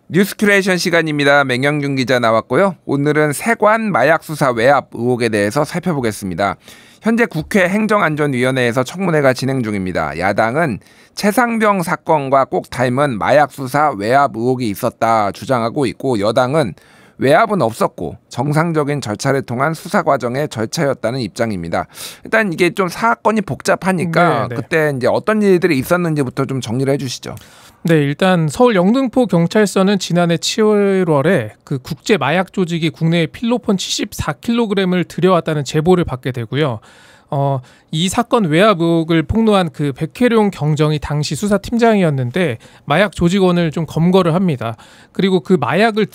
뉴스큐레이션 시간입니다. 맹영준 기자 나왔고요. 오늘은 세관 마약 수사 외압 의혹에 대해서 살펴보겠습니다. 현재 국회 행정안전위원회에서 청문회가 진행 중입니다. 야당은 최상병 사건과 꼭 닮은 마약 수사 외압 의혹이 있었다 주장하고 있고, 여당은 외압은 없었고 정상적인 절차를 통한 수사 과정의 절차였다는 입장입니다. 일단 이게 좀 사건이 복잡하니까 그때 이제 어떤 일들이 있었는지부터 좀 정리를 해주시죠. 네, 일단 서울 영등포 경찰서는 지난해 7월에 그 국제 마약 조직이 국내에 필로폰 74kg을 들여왔다는 제보를 받게 되고요. 이 사건 외압 의혹을 폭로한 그 백혜룡 경정이 당시 수사팀장이었는데 마약 조직원을 좀 검거를 합니다. 그리고 그 마약을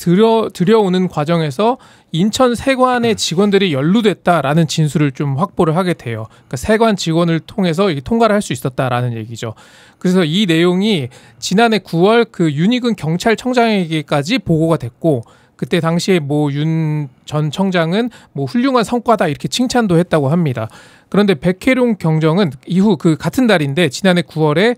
들여오는 과정에서 인천 세관의 직원들이 연루됐다라는 진술을 좀 확보를 하게 돼요. 그러니까 세관 직원을 통해서 통과를 할 수 있었다라는 얘기죠. 그래서 이 내용이 지난해 9월 그 윤희근 경찰청장에게까지 보고가 됐고, 그때 당시에 윤 전 청장은 훌륭한 성과다 이렇게 칭찬도 했다고 합니다. 그런데 백혜룡 경정은 이후 그 같은 달인데 지난해 9월에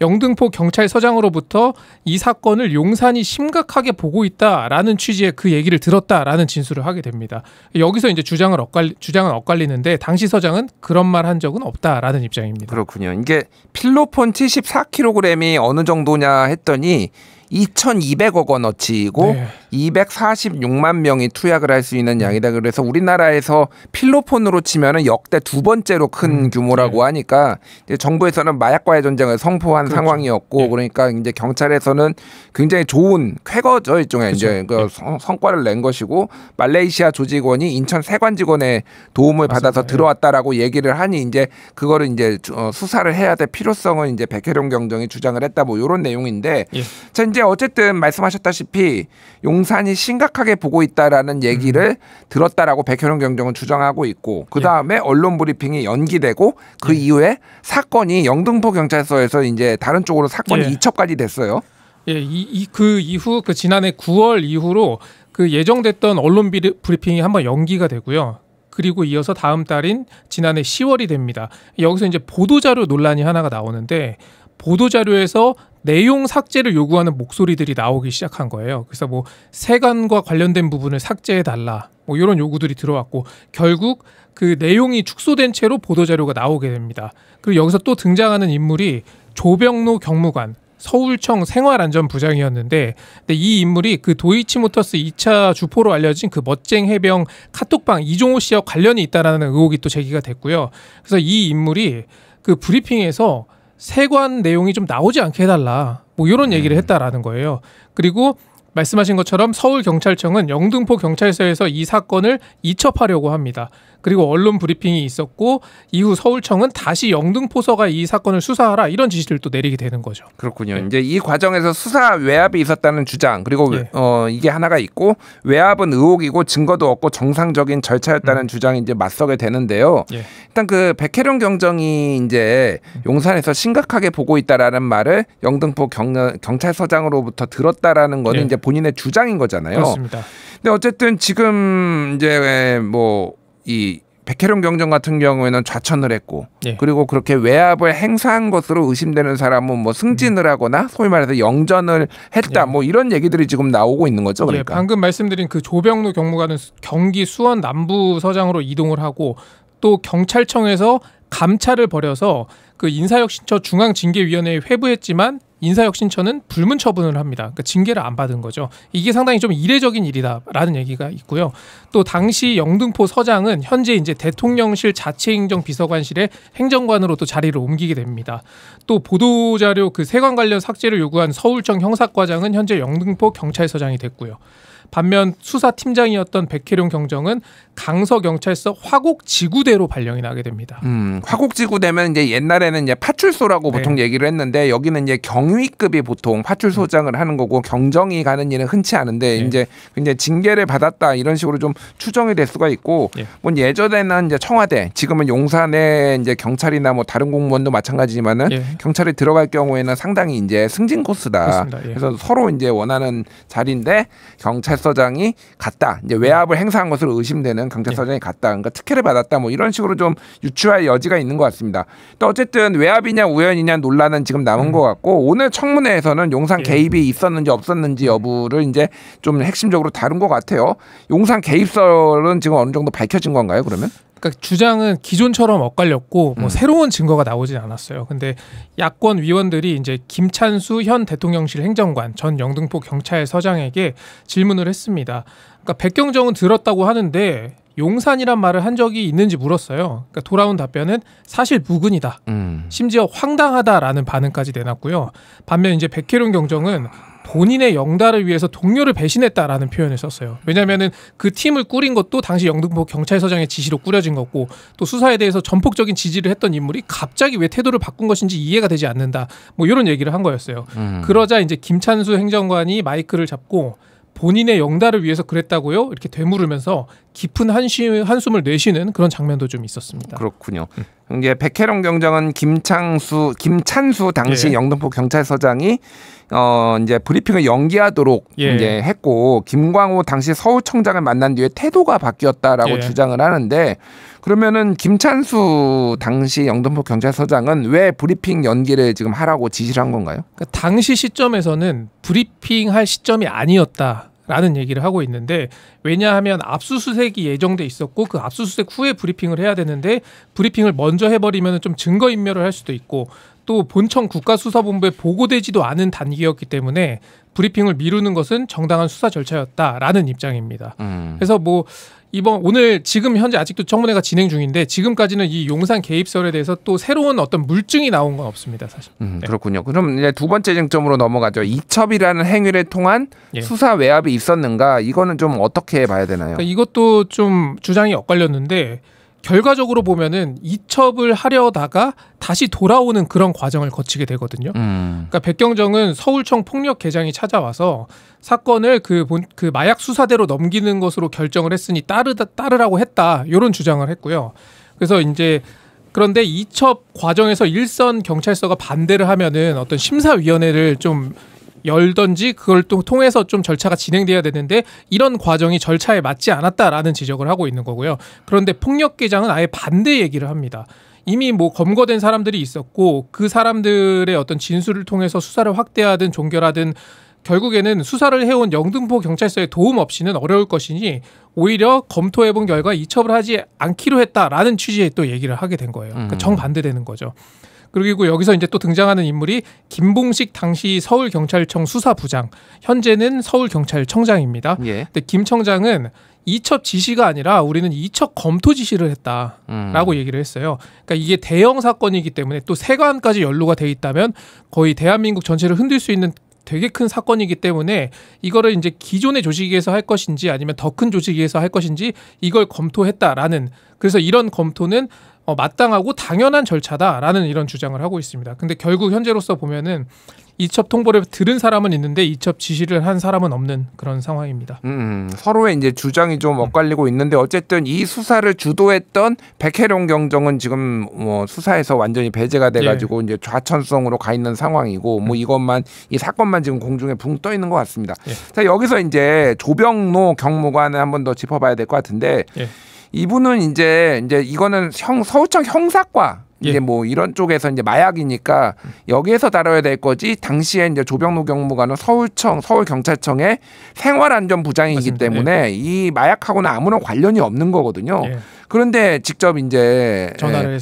영등포 경찰서장으로부터 이 사건을 용산이 심각하게 보고 있다라는 취지의 그 얘기를 들었다라는 진술을 하게 됩니다. 여기서 이제 주장은 엇갈리는데 당시 서장은 그런 말 한 적은 없다라는 입장입니다. 그렇군요. 이게 필로폰 74kg이 어느 정도냐 했더니 2,200억 원어치이고 246만 명이 투약을 할 수 있는 양이다. 그래서 우리나라에서 필로폰으로 치면은 역대 두 번째로 큰 규모라고 하니까 이제 정부에서는 마약과의 전쟁을 선포한 상황이었고, 그러니까 이제 경찰에서는 굉장히 좋은 쾌거죠, 일종의 이제 그 성과를 낸 것이고, 말레이시아 조직원이 인천 세관 직원의 도움을 받아서 들어왔다라고 얘기를 하니 이제 그거를 이제 수사를 해야 될 필요성은 이제 백혜룡 경정이 주장을 했다, 이런 내용인데, 자, 이제 어쨌든 말씀하셨다시피 용산이 심각하게 보고 있다라는 얘기를 들었다라고 백혜룡 경정은 주장하고 있고, 그 다음에 언론 브리핑이 연기되고 그 이후에 사건이 영등포 경찰서에서 이제 다른 쪽으로 사건이 이첩까지 됐어요. 그 이후 그 지난해 9월 이후로 그 예정됐던 언론 브리핑이 한번 연기가 되고요. 그리고 이어서 다음 달인 지난해 10월이 됩니다. 여기서 이제 보도자료 논란이 하나가 나오는데, 보도자료에서 내용 삭제를 요구하는 목소리들이 나오기 시작한 거예요. 그래서 세관과 관련된 부분을 삭제해달라 이런 요구들이 들어왔고, 결국 그 내용이 축소된 채로 보도자료가 나오게 됩니다. 그리고 여기서 또 등장하는 인물이 조병로 경무관, 서울청 생활안전부장이었는데, 근데 이 인물이 그 도이치모터스 2차 주포로 알려진 그 멋쟁 해병 카톡방 이종호 씨와 관련이 있다라는 의혹이 또 제기가 됐고요. 그래서 이 인물이 그 브리핑에서 세관 내용이 좀 나오지 않게 해달라 이런 얘기를 했다라는 거예요. 그리고 말씀하신 것처럼 서울경찰청은 영등포 경찰서에서 이 사건을 이첩하려고 합니다. 그리고 언론 브리핑이 있었고, 이후 서울청은 다시 영등포서가 이 사건을 수사하라 이런 지시를 또 내리게 되는 거죠. 그렇군요. 이제 이 과정에서 수사 외압이 있었다는 주장, 그리고 이게 하나가 있고, 외압은 의혹이고 증거도 없고 정상적인 절차였다는 주장이 이제 맞서게 되는데요. 일단 그 백혜룡 경정이 이제 용산에서 심각하게 보고 있다라는 말을 영등포 경찰서장으로부터 들었다라는 거는 이제 본인의 주장인 거잖아요. 그렇습니다. 근데 어쨌든 지금 이제 이 백혜룡 경정 같은 경우에는 좌천을 했고, 그리고 그렇게 외압을 행사한 것으로 의심되는 사람은 승진을 하거나 소위 말해서 영전을 했다, 이런 얘기들이 지금 나오고 있는 거죠. 그러니까 방금 말씀드린 그 조병로 경무관은 경기 수원 남부서장으로 이동을 하고, 또 경찰청에서 감찰을 벌여서 그 인사혁신처 중앙징계위원회에 회부했지만 인사혁신처는 불문 처분을 합니다. 그러니까 징계를 안 받은 거죠. 이게 상당히 좀 이례적인 일이다라는 얘기가 있고요. 또 당시 영등포 서장은 현재 이제 대통령실 자치행정비서관실의 행정관으로 또 자리를 옮기게 됩니다. 또 보도자료 그 세관 관련 삭제를 요구한 서울청 형사과장은 현재 영등포 경찰서장이 됐고요. 반면 수사팀장이었던 백혜룡 경정은 강서경찰서 화곡지구대로 발령이 나게 됩니다. 화곡지구대면 이제 옛날에는 이제 파출소라고 보통 얘기를 했는데, 여기는 이제 경위급이 보통 파출소장을 하는 거고, 경정이 가는 일은 흔치 않은데 이제 굉장히 징계를 받았다 이런 식으로 좀 추정이 될 수가 있고, 예전에는 이제 청와대, 지금은 용산에 이제 경찰이나 다른 공무원도 마찬가지지만은 경찰이 들어갈 경우에는 상당히 이제 승진 코스다. 그렇습니다. 그래서 서로 이제 원하는 자리인데 경찰 경찰서장이 갔다. 이제 외압을 행사한 것으로 의심되는 경찰서장이 갔다. 그러니까 특혜를 받았다. 뭐 이런 식으로 좀 유추할 여지가 있는 것 같습니다. 또 어쨌든 외압이냐 우연이냐 논란은 지금 남은 것 같고 오늘 청문회에서는 용산 개입이 있었는지 없었는지 여부를 이제 좀 핵심적으로 다룬 것 같아요. 용산 개입설은 지금 어느 정도 밝혀진 건가요? 그러면? 그러니까 주장은 기존처럼 엇갈렸고 뭐 새로운 증거가 나오진 않았어요. 근데 야권 위원들이 이제 김찬수 현 대통령실 행정관 전 영등포 경찰서장에게 질문을 했습니다. 그러니까 백경정은 들었다고 하는데 용산이란 말을 한 적이 있는지 물었어요. 그러니까 돌아온 답변은 사실 무근이다. 심지어 황당하다라는 반응까지 내놨고요. 반면 이제 백혜룡 경정은 본인의 영달을 위해서 동료를 배신했다라는 표현을 썼어요. 왜냐하면은 그 팀을 꾸린 것도 당시 영등포 경찰서장의 지시로 꾸려진 거고 또 수사에 대해서 전폭적인 지지를 했던 인물이 갑자기 왜 태도를 바꾼 것인지 이해가 되지 않는다. 뭐 이런 얘기를 한 거였어요. 그러자 이제 김찬수 행정관이 마이크를 잡고 본인의 영달을 위해서 그랬다고요? 이렇게 되물으면서 깊은 한숨을 내쉬는 그런 장면도 좀 있었습니다. 그렇군요. 이제 백혜룡 경정은 김찬수 당시 영등포 경찰서장이 이제 브리핑을 연기하도록 이제 했고 김광호 당시 서울청장을 만난 뒤에 태도가 바뀌었다라고 주장을 하는데 그러면은 김찬수 당시 영등포 경찰서장은 왜 브리핑 연기를 지금 하라고 지시를 한 건가요? 그러니까 당시 시점에서는 브리핑할 시점이 아니었다라는 얘기를 하고 있는데 왜냐하면 압수수색이 예정돼 있었고 그 압수수색 후에 브리핑을 해야 되는데 브리핑을 먼저 해버리면 좀 증거인멸을 할 수도 있고 또 본청 국가수사본부에 보고되지도 않은 단계였기 때문에 브리핑을 미루는 것은 정당한 수사 절차였다라는 입장입니다. 그래서 뭐 오늘 지금 현재 아직도 청문회가 진행 중인데 지금까지는 이 용산 개입설에 대해서 또 새로운 어떤 물증이 나온 건 없습니다, 사실. 그렇군요. 그럼 이제 두 번째 쟁점으로 넘어가죠. 이첩이라는 행위를 통한 수사 외압이 있었는가? 이거는 좀 어떻게 봐야 되나요? 그러니까 이것도 좀 주장이 엇갈렸는데 결과적으로 보면은 이첩을 하려다가 다시 돌아오는 그런 과정을 거치게 되거든요. 그러니까 백경정은 서울청 폭력계장이 찾아와서 사건을 그 마약 수사대로 넘기는 것으로 결정을 했으니 따르라고 했다. 이런 주장을 했고요. 그래서 이제 그런데 이첩 과정에서 일선 경찰서가 반대를 하면은 어떤 심사위원회를 좀 열든지 그걸 또 통해서 좀 절차가 진행돼야 되는데 이런 과정이 절차에 맞지 않았다라는 지적을 하고 있는 거고요. 그런데 폭력계장은 아예 반대 얘기를 합니다. 이미 뭐 검거된 사람들이 있었고 그 사람들의 어떤 진술을 통해서 수사를 확대하든 종결하든 결국에는 수사를 해온 영등포 경찰서의 도움 없이는 어려울 것이니 오히려 검토해본 결과 이첩을 하지 않기로 했다라는 취지의 또 얘기를 하게 된 거예요. 그러니까 정반대되는 거죠. 그리고 여기서 이제 또 등장하는 인물이 김봉식 당시 서울경찰청 수사부장, 현재는 서울경찰청장입니다. 근데 김 청장은 이첩 지시가 아니라 우리는 이첩 검토 지시를 했다라고 얘기를 했어요. 그러니까 이게 대형 사건이기 때문에 또 세관까지 연루가 돼 있다면 거의 대한민국 전체를 흔들 수 있는 되게 큰 사건이기 때문에 이거를 이제 기존의 조직에서 할 것인지 아니면 더 큰 조직에서 할 것인지 이걸 검토했다라는, 그래서 이런 검토는 마땅하고 당연한 절차다라는 이런 주장을 하고 있습니다. 근데 결국 현재로서 보면은 이첩 통보를 들은 사람은 있는데 이첩 지시를 한 사람은 없는 그런 상황입니다. 서로의 이제 주장이 좀 엇갈리고 있는데 어쨌든 이 수사를 주도했던 백혜룡 경정은 지금 뭐 수사에서 완전히 배제가 돼가지고 이제 좌천성으로 가 있는 상황이고 뭐 이것만 이 사건만 지금 공중에 붕 떠 있는 것 같습니다. 자, 여기서 이제 조병노 경무관을 한번 더 짚어봐야 될 것 같은데. 이분은 이제 이거는 서울청 형사과 이제 뭐 이런 쪽에서 이제 마약이니까 여기에서 다뤄야 될 거지. 당시에 이제 조병노 경무관은 서울경찰청의 생활안전부장이기 맞습니다. 때문에 이 마약하고는 아무런 관련이 없는 거거든요. 그런데 직접 이제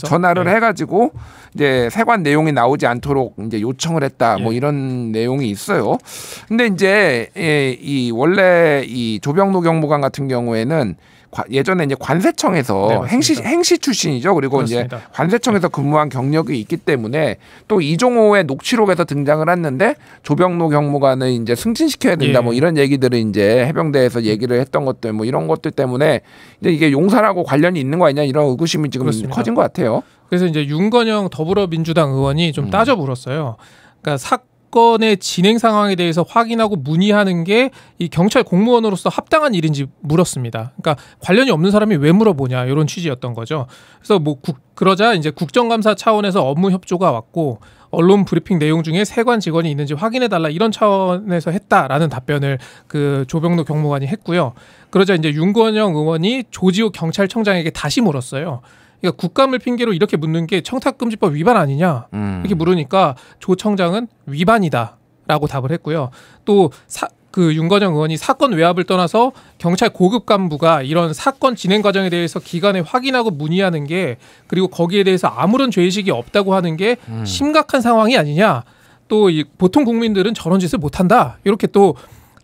전화를 해가지고 이제 세관 내용이 나오지 않도록 이제 요청을 했다. 뭐 이런 내용이 있어요. 근데 이제 원래 이 조병노 경무관 같은 경우에는 예전에 이제 관세청에서 행시 출신이죠. 그리고 그렇습니다. 이제 관세청에서 근무한 경력이 있기 때문에 또 이종호의 녹취록에서 등장을 했는데 조병노 경무관을 이제 승진시켜야 된다. 뭐 이런 얘기들을 이제 해병대에서 얘기를 했던 것들 뭐 이런 것들 때문에 이제 이게 용산하고 관련이 있는 거 아니냐 이런 의구심이 지금 그렇습니다. 커진 것 같아요. 그래서 이제 윤건영 더불어민주당 의원이 좀 따져 물었어요. 그러니까 사건의 진행 상황에 대해서 확인하고 문의하는 게 이 경찰 공무원으로서 합당한 일인지 물었습니다. 그러니까 관련이 없는 사람이 왜 물어보냐 이런 취지였던 거죠. 그래서 뭐 그러자 이제 국정감사 차원에서 업무 협조가 왔고 언론 브리핑 내용 중에 세관 직원이 있는지 확인해달라 이런 차원에서 했다라는 답변을 그 조병로 경무관이 했고요. 그러자 이제 윤건영 의원이 조지호 경찰청장에게 다시 물었어요. 그러니까 국감을 핑계로 이렇게 묻는 게 청탁금지법 위반 아니냐 이렇게 물으니까 조 청장은 위반이다라고 답을 했고요. 또 그 윤건영 의원이 사건 외압을 떠나서 경찰 고급 간부가 이런 사건 진행 과정에 대해서 기관에 확인하고 문의하는 게 그리고 거기에 대해서 아무런 죄의식이 없다고 하는 게 심각한 상황이 아니냐. 또 보통 국민들은 저런 짓을 못한다. 이렇게 또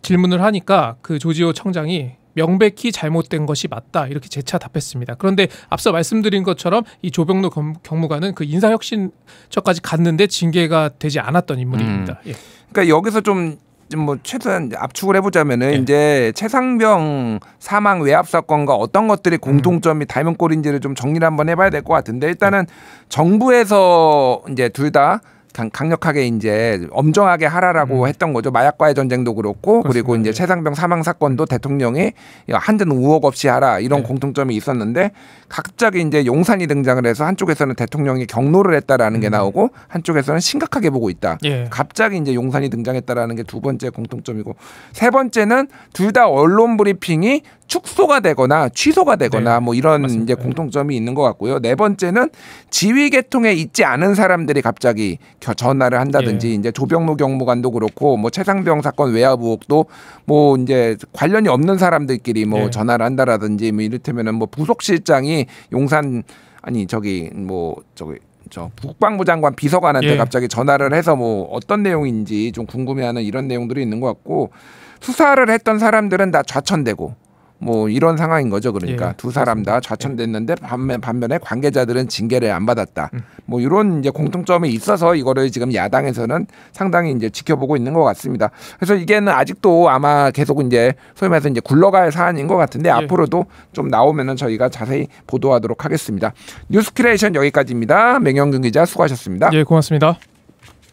질문을 하니까 그 조지호 청장이 명백히 잘못된 것이 맞다 이렇게 재차 답했습니다. 그런데 앞서 말씀드린 것처럼 이 조병로 경무관은 그 인사혁신처까지 갔는데 징계가 되지 않았던 인물입니다. 예. 그러니까 여기서 좀 뭐 최소한 압축을 해보자면은 예. 이제 최상병 사망 외압 사건과 어떤 것들이 공통점이 닮은 꼴인지를 좀 정리를 한번 해봐야 될 것 같은데 일단은 정부에서 이제 둘 다 강력하게 이제 엄정하게 하라라고 했던 거죠. 마약과의 전쟁도 그렇고 그렇습니다. 그리고 이제 최상병 사망 사건도 대통령이 한전 우혹 없이 하라 이런 공통점이 있었는데 갑자기 이제 용산이 등장을 해서 한쪽에서는 대통령이 경로를 했다라는 게 나오고 한쪽에서는 심각하게 보고 있다. 예. 갑자기 이제 용산이 등장했다라는 게 두 번째 공통점이고 세 번째는 둘 다 언론 브리핑이 축소가 되거나 취소가 되거나 뭐 이런 맞습니다. 이제 공통점이 있는 것 같고요. 네 번째는 지휘 계통에 있지 않은 사람들이 갑자기 전화를 한다든지 이제 조병로 경무관도 그렇고 뭐 최상병 사건 외압 의혹도 뭐 이제 관련이 없는 사람들끼리 뭐 전화를 한다라든지 뭐 이를테면은 뭐 부속실장이 용산 저 국방부 장관 비서관한테 갑자기 전화를 해서 뭐 어떤 내용인지 좀 궁금해하는 이런 내용들이 있는 것 같고 수사를 했던 사람들은 다 좌천되고 뭐 이런 상황인 거죠. 그러니까 두 사람 다 좌천됐는데 반면에 관계자들은 징계를 안 받았다. 뭐 이런 이제 공통점이 있어서 이거를 지금 야당에서는 상당히 이제 지켜보고 있는 것 같습니다. 그래서 이게는 아직도 아마 계속 이제 소위 말해서 이제 굴러갈 사안인 것 같은데 앞으로도 좀 나오면은 저희가 자세히 보도하도록 하겠습니다. 뉴스큐레이션 여기까지입니다. 맹영균 기자 수고하셨습니다. 예, 고맙습니다.